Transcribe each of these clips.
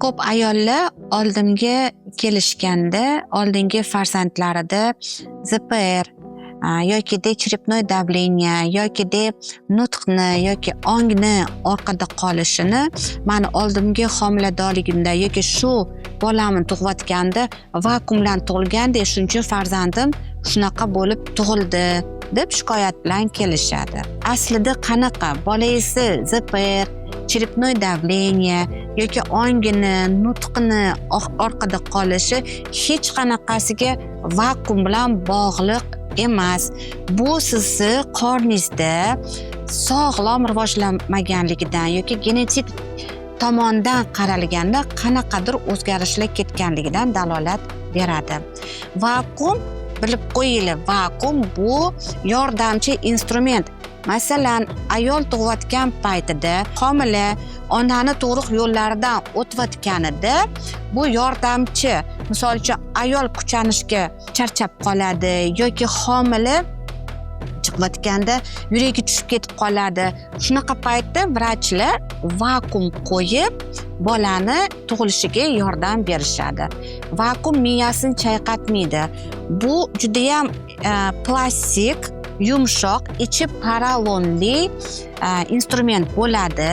Ko'p ayollar oldimga kelishganda oldingi farzandlarida ZPR yokida черепное давление yokida nutqni yoki ongni orqada qolishini mani oldimgi homiladorligimda yoki shu bolamni tug'ayotganda vakuumdan tug'ilganda shuning uchun farzandim shunaqa bo'lib tug'ildi deb shikoyat bilan kelishadi. Aslida qanaqa bolangizni ZPR черепное давление yoki ongini, nutqini orqada qolishi hech qanaqasiga vakuum bilan bog'liq emas. Bu sizni qorningizda sog'lom rivojlanmaganligidan yoki genetik tomondan qaralganda qanaqadir o'zgarishlar ketganligidan dalolat beradi. Vakuum, bilib qo'yinglar, vakuum bu yordamchi instrument. Masalan, ayol tug'ayotgan paytida homila onani tug'ruq yo'llaridan o'tayotganida bu yordamchi, misol uchun ayol kuchanishga charchab qoladi yoki homila chiqayotganda yuragi tushib ketib qoladi. Shunaqa paytda vrachlar vakuum qo'yib bolani tug'ilishiga yordam berishadi. Vakuum miyasini chayqatmaydi. Bu juda ham plastik, yumshoq, ichi porolonli instrument bo'ladi.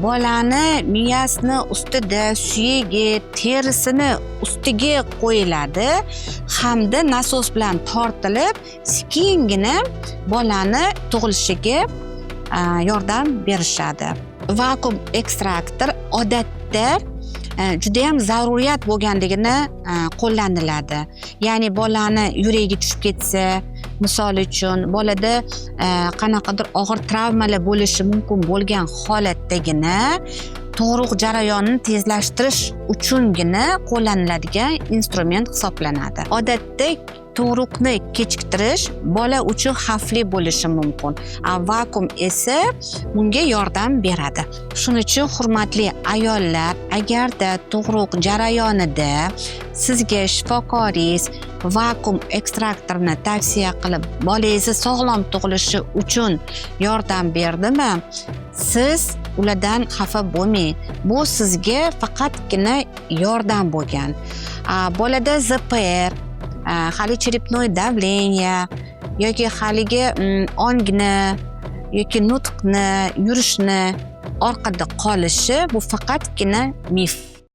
Bolani miyasini ustida suyagi, terisini ustiga qo'yiladi hamda nasos bilan tortilib, sekingina bolani tug'ilishiga yordam berishadi. Vakuum ekstraktor odatda juda ham zaruriyat bo'lganligini qo'llaniladi. Ya'ni bolani yuragi tushib ketsa, misol uchun bolada qanaqadir og'ir travmalar bo'lishi mumkin bo'lgan holatdagina tug'ruq jarayonini tezlashtirish uchungina qo'llaniladigan instrument hisoblanadi. Odatda tug'ruqni kechiktirish bola uchun xavfli bo'lishi mumkin. Vakuum esa bunga yordam beradi. Shuning uchun hurmatli ayollar, agarda tug'ruq jarayonida sizga shifokoringiz vakuum ekstraktorini tavsiya qilib bolangizni sog'lom tug'ilishi uchun yordam berdimi, siz ulardan xafa bo'lmang. Bu sizga faqatgina yordam bo'lgan. Bolada ZPR, hali черепное давление yoki haligi ongni yoki nutqni, yurishni orqada qolishi bu faqatgina mif.